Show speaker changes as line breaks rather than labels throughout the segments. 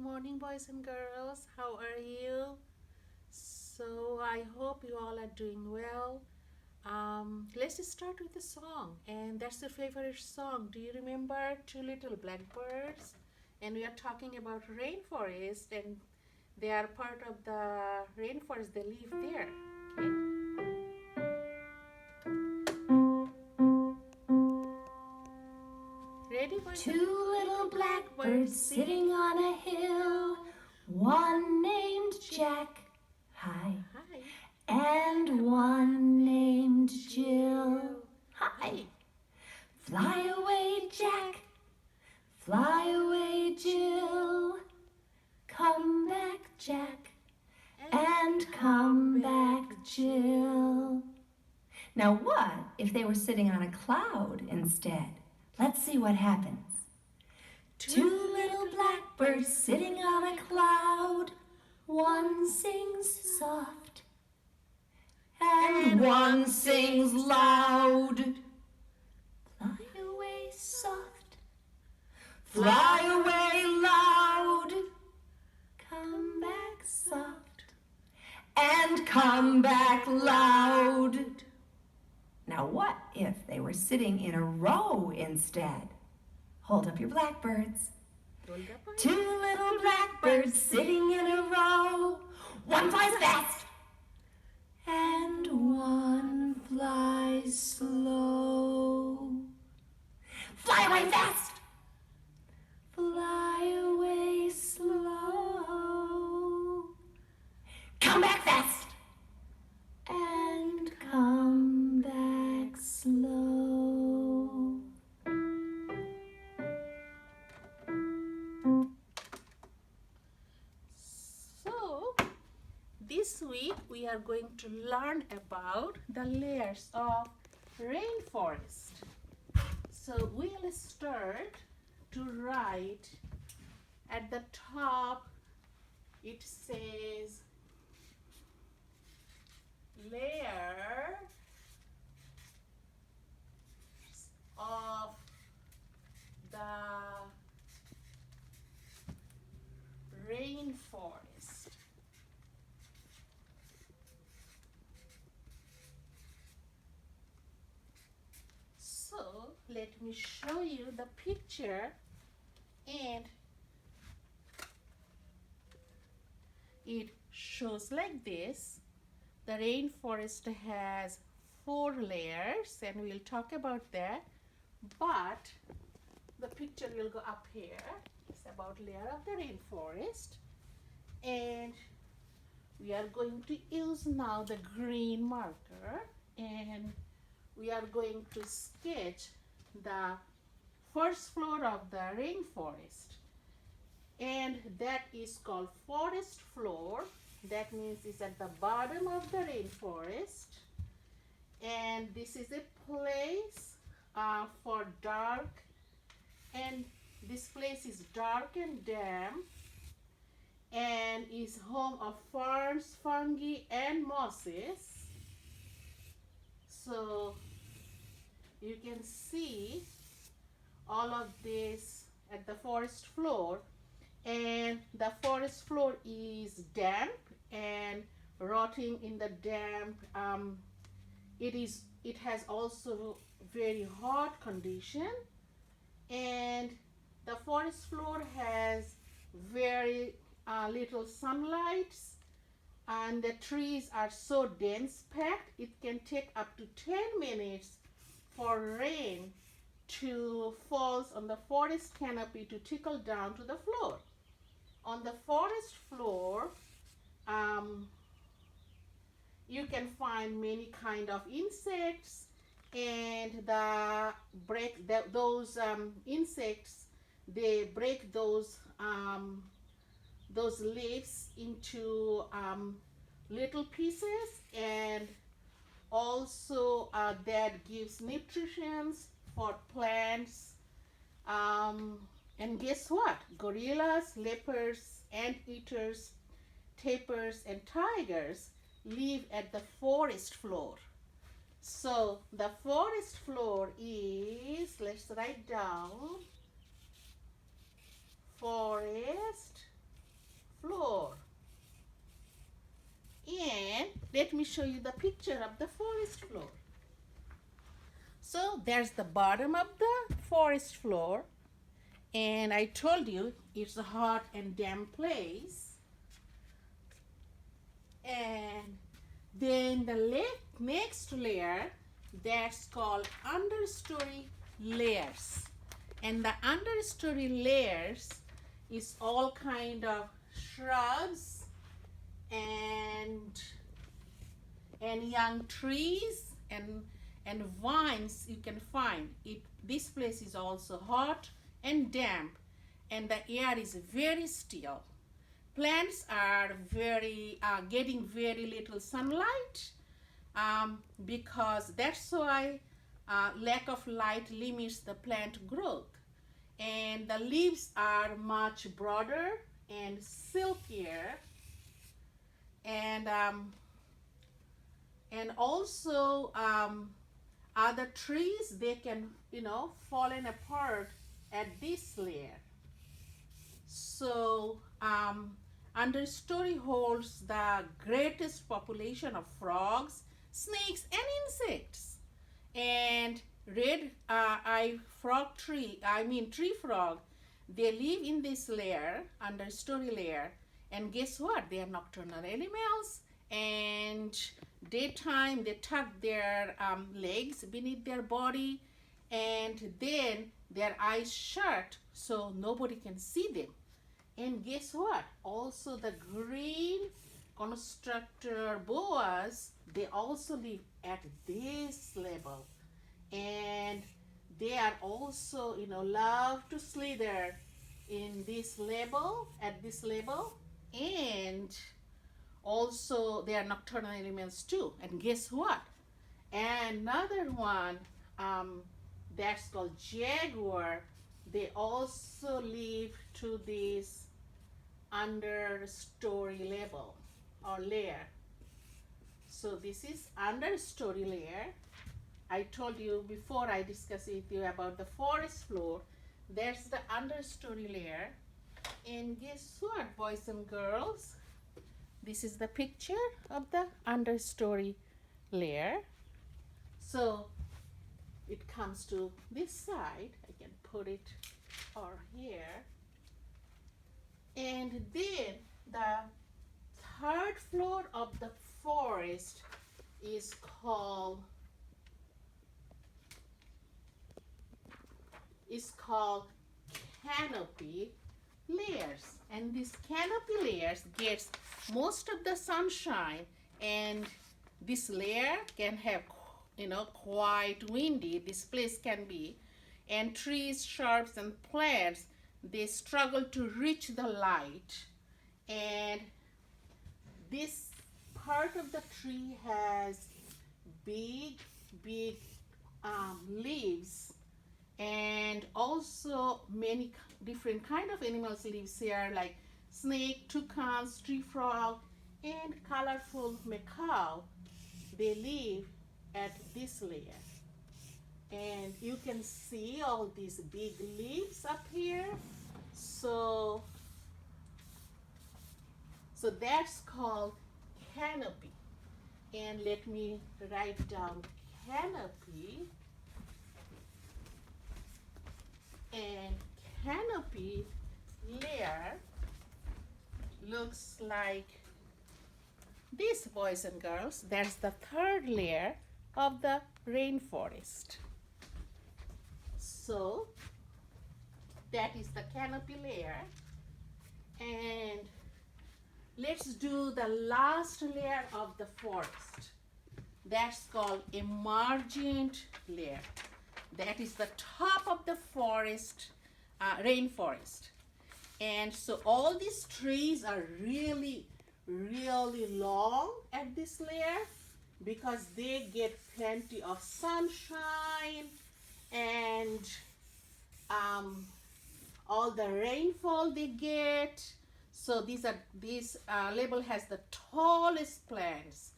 morning, boys and girls. How are you? So, I hope you all are doing well. Let's start with a song, and that's your favorite song. Do you remember Two Little Blackbirds? And we are talking about rainforest, and they are part of the rainforest. They live there. Okay. Ready, boys?
Two little blackbirds sitting on a hill, one named Jack, hi,
Hi.
and one named Jill, hi. Fly away, Jack, fly away, Jill, come back, Jack, and come back, Jill. Now what if they were sitting on a cloud instead? Let's see what happens. Two little blackbirds sitting on a cloud, one sings soft and one sings loud. Fly away soft, fly away loud, come back soft and come back loud. Now what if they were sitting in a row instead? Hold up your blackbirds. Two little blackbirds sitting in a row. One flies fast and one flies slow. Fly away fast, fly away slow. Come back fast and come back slow.
So, this week we are going to learn about the layers of rainforest. So, we'll start to write at the top. It says layer of the rainforest. So let me show you the picture, and it shows like this. The rainforest has 4 layers, and we'll talk about that, but the picture will go up here. It's about layer of the rainforest, and we are going to use now the green marker, and we are going to sketch the first floor of the rainforest, and that is called forest floor. That means it's at the bottom of the rainforest, and this is a place for dark, and this place is dark and damp and is home of ferns, fungi, and mosses. So you can see all of this at the forest floor, and the forest floor is damp and rotting in the damp. It has also very hot condition, and the forest floor has very little sunlight, and the trees are so dense packed it can take up to 10 minutes for rain to fall on the forest canopy to trickle down to the floor. On the forest floor, you can find many kind of insects, and those insects, they break those leaves into little pieces, and also that gives nutrition for plants. And guess what? Gorillas, leopards, anteaters, tapirs, and tigers live at the forest floor. So the forest floor is, let's write down, forest me show you the picture of the forest floor. So there's the bottom of the forest floor, and I told you it's a hot and damp place. And then the next layer, that's called understory layers. And the understory layers is all kind of shrubs and young trees and vines you can find. This place is also hot and damp, and the air is very still. Plants are getting very little sunlight, because that's why lack of light limits the plant growth. And the leaves are much broader and silkier, and also other trees, they can fallen apart at this layer. So understory holds the greatest population of frogs, snakes, and insects. And red eye frog tree frog, they live in this layer, understory layer. And guess what? They are nocturnal animals, and daytime they tuck their legs beneath their body, and then their eyes shut so nobody can see them. And guess what? Also the green constructor boas, they also live at this level, and they are also love to slither in this level, at this level. And also they are nocturnal animals too. And guess what? Another one, that's called jaguar, they also live to this understory level or layer. So this is understory layer. I told you before I discussed with you about the forest floor, there's the understory layer. And guess what, boys and girls? This is the picture of the understory layer. So it comes to this side. I can put it over here. And then the third floor of the forest is called canopy layers. And this canopy layers gets most of the sunshine, and this layer can have quite windy, this place can be, and trees, shrubs, and plants, they struggle to reach the light. And this part of the tree has big leaves, and also many different kind of animals lives here, like snake, toucans, tree frog, and colorful macaw. They live at this layer. And you can see all these big leaves up here. So that's called canopy. And let me write down canopy. And canopy layer looks like this, boys and girls. That's the third layer of the rainforest. So that is the canopy layer. And let's do the last layer of the forest. That's called emergent layer. That is the top of the forest, rainforest. And so all these trees are really long at this layer, because they get plenty of sunshine and all the rainfall they get. So this label has the tallest plants.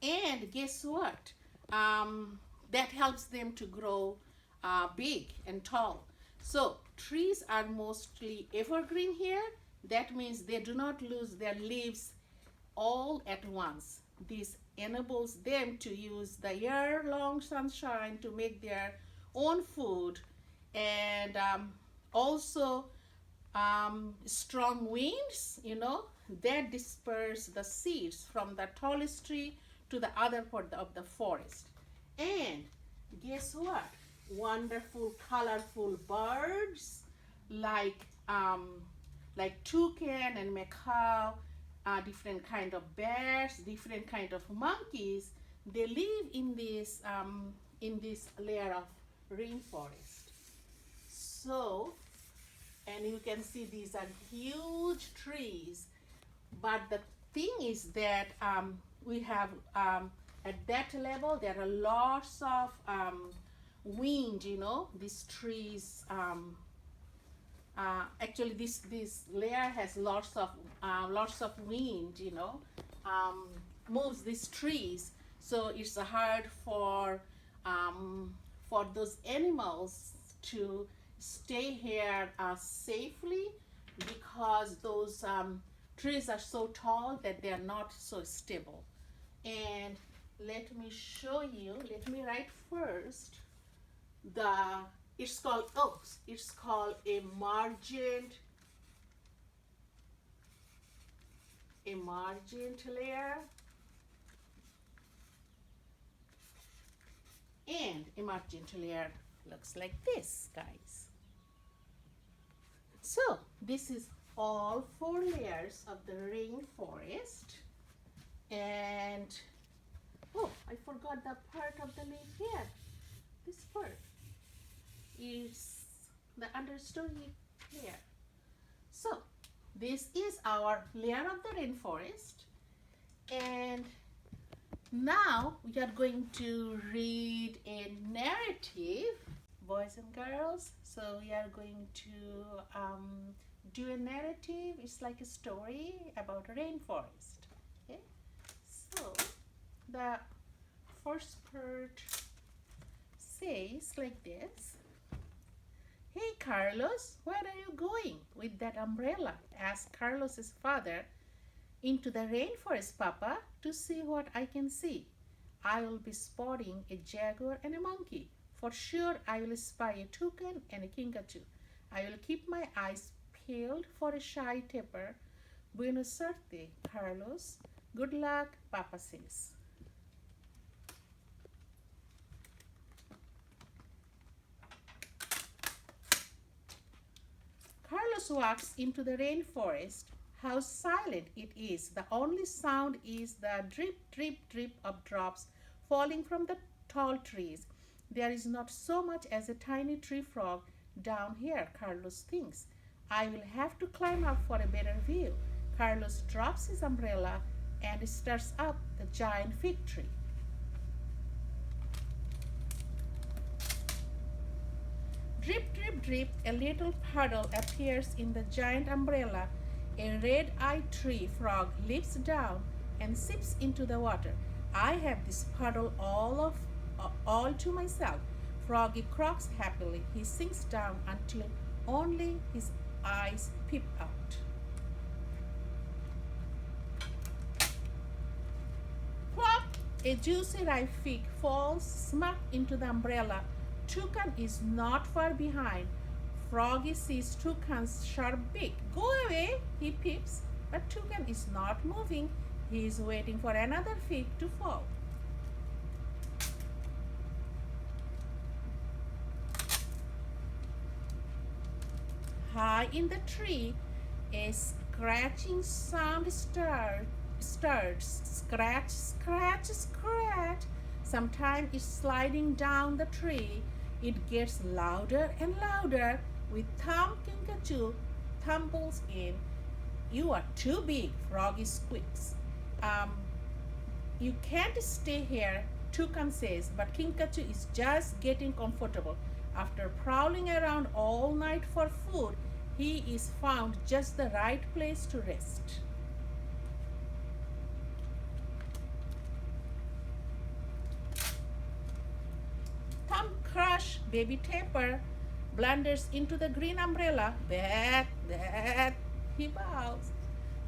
And guess what? That helps them to grow big and tall. So trees are mostly evergreen here. That means they do not lose their leaves all at once. this enables them to use the year-long sunshine to make their own food, and also strong winds, that disperse the seeds from the tallest tree to the other part of the forest. And guess what? Wonderful, colorful birds like toucan and macaw, different kind of bears, different kind of monkeys. They live in this layer of rainforest. So, and you can see these are huge trees. But the thing is that we have at that level there are lots of wind. These trees. Actually, this layer has lots of wind. Moves these trees, so it's hard for those animals to stay here safely, because those trees are so tall that they are not so stable. And let me show you. Let me write first it's called a margent layer. And a margent layer looks like this, guys. So this is all 4 layers of the rainforest. And I forgot the part of the leaf here. This part is the understory layer. So this is our layer of the rainforest, and now we are going to read a narrative, boys and girls. So we are going to do a narrative. It's like a story about a rainforest. Okay, so the first part says like this. "Hey Carlos, where are you going with that umbrella?" asked Carlos's father. "Into the rainforest, Papa, to see what I can see. I will be spotting a jaguar and a monkey. For sure I will spy a toucan and a kinkajou. I will keep my eyes peeled for a shy tapir. Buena suerte, Carlos. Good luck, Papa says." Carlos walks into the rainforest. How silent it is. The only sound is the drip, drip, drip of drops falling from the tall trees. There is not so much as a tiny tree frog down here, Carlos thinks. I will have to climb up for a better view. Carlos drops his umbrella and stares up the giant fig tree. Drip, drip, drip, a little puddle appears in the giant umbrella. A red-eyed tree frog leaps down and sips into the water. I have this puddle all to myself. Froggy croaks happily. He sinks down until only his eyes peep out. Plop! A juicy ripe fig falls smack into the umbrella. Toucan is not far behind. Froggy sees Toucan's sharp beak. Go away, he peeps, but Toucan is not moving. He is waiting for another fig to fall. High in the tree, a scratching sound starts. Scratch, scratch, scratch. Sometimes it's sliding down the tree. It gets louder and louder. With Tom Kinkajou tumbles in. You are too big, Froggy squeaks. You can't stay here, Toucan says, but Kinkajou is just getting comfortable. After prowling around all night for food, he is found just the right place to rest. Tom Crush, baby tapir, blunders into the green umbrella. That, he bows.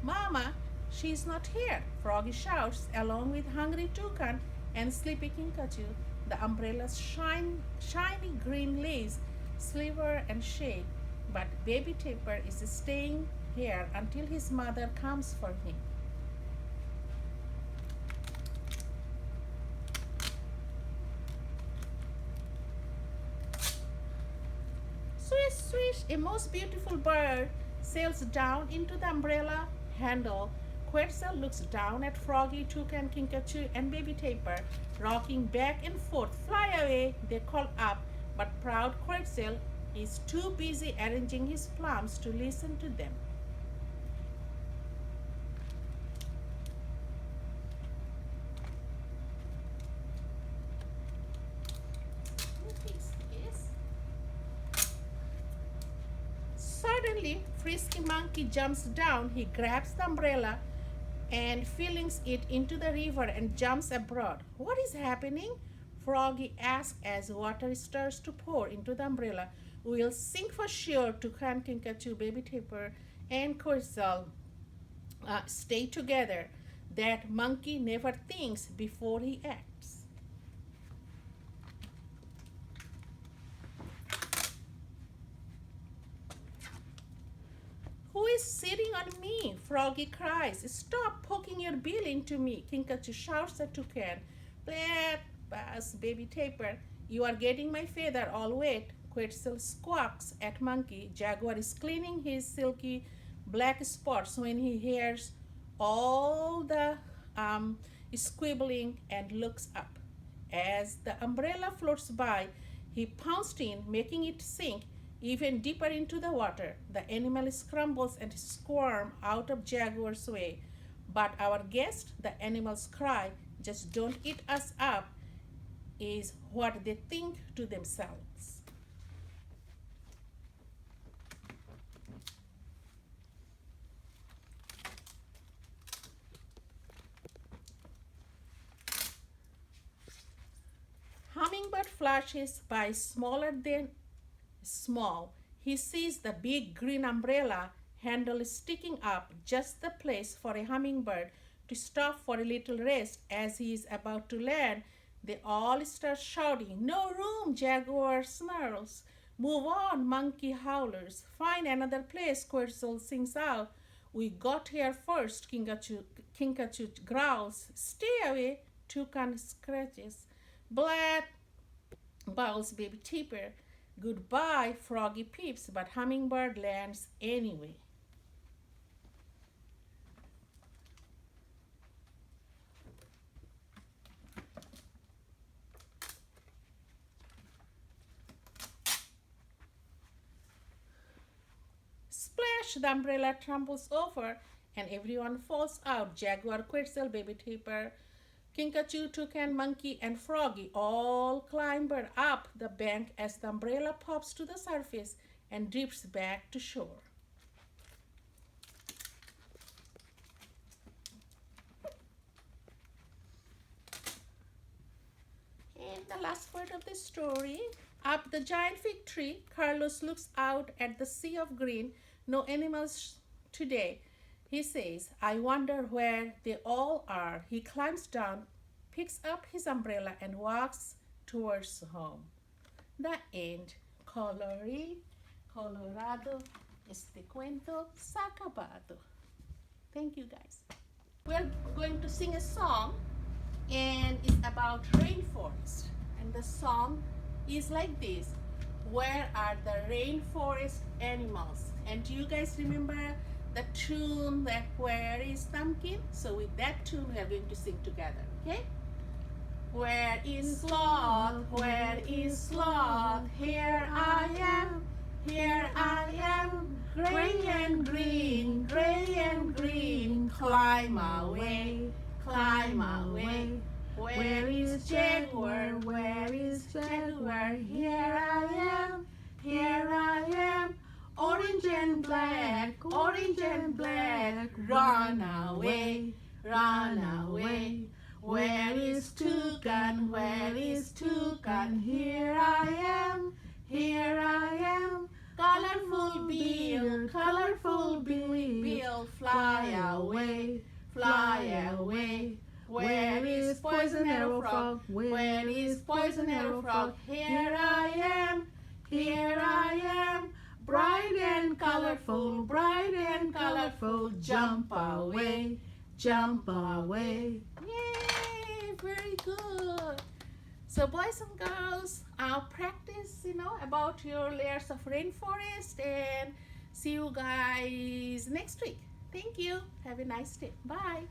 Mama, She's not here, Froggy shouts, along with hungry Toucan and sleepy Kinkajou. The umbrella's shiny green leaves sliver and shake, but baby Tapir is staying here until his mother comes for him. Swish, swish, a most beautiful bird sails down into the umbrella handle. Quetzal looks down at Froggy, Toucan, Kinkajou, and baby Tapir, rocking back and forth. Fly away, they call up, but proud Quetzal is too busy arranging his plums to listen to them. Suddenly, Frisky Monkey jumps down. He grabs the umbrella and flings it into the river and jumps abroad. What is happening? Froggy asks as water starts to pour into the umbrella. We'll sink for sure, Toucan, Kinkajou, baby Tapir, and Quetzal stay together. That monkey never thinks before he acts. Who is sitting on me? Froggy cries. Stop poking your bill into me. Kinkajou shouts at Toucan. Blab, buzz, baby Tapir. You are getting my feather all wet. Quetzal squawks at Monkey. Jaguar is cleaning his silky black spots when he hears all the squibbling and looks up. As the umbrella floats by, he pounced in, making it sink even deeper into the water. The animal scrambles and squirms out of Jaguar's way. But our guest, the animals cry, just don't eat us up, is what they think to themselves. Hummingbird flashes by smaller than small. He sees the big green umbrella handle sticking up, just the place for a hummingbird to stop for a little rest. As he is about to land, they all start shouting, "No room!" Jaguar snarls. "Move on!" Monkey howlers. "Find another place!" Quetzal sings out. "We got here first!" Kinkajou growls. "Stay away!" Toucan scratches. "Blat!" bowls baby Tapir. "Goodbye," Froggy peeps, but Hummingbird lands anyway. Splash! The umbrella tumbles over and everyone falls out. Jaguar, Quetzal, baby Tapir, Kinkajou, Toucan, Monkey, and Froggy all clamber up the bank as the umbrella pops to the surface and drifts back to shore. And the last part of the story. Up the giant fig tree, Carlos looks out at the sea of green. No animals today. He says, "I wonder where they all are." He climbs down, picks up his umbrella, and walks towards home. The end. Colorado, este cuento se ha acabado. Thank you, guys. We're going to sing a song, and it's about rainforest. And the song is like this: where are the rainforest animals? And do you guys remember the tune that "Where is Pumpkin"? So with that tune we are going to sing together, okay? Where is Sloth? Where is Sloth? Here I am, here I am, gray and green, gray and green. Climb away, climb away. Where is Jaguar? Where is Jaguar? Here I am, here I am. Orange and black, orange and black. Run away, run away. Where is Toucan? Where is Toucan? Here I am, here I am. Colorful bill, fly away, fly away. Where is poison arrow frog? Where is poison arrow frog? Here I am, here I am, bright and colorful, bright and colorful. Jump away, jump away. Yay, very good. So boys and girls, practice, about your layers of rainforest, and see you guys next week. Thank you. Have a nice day. Bye.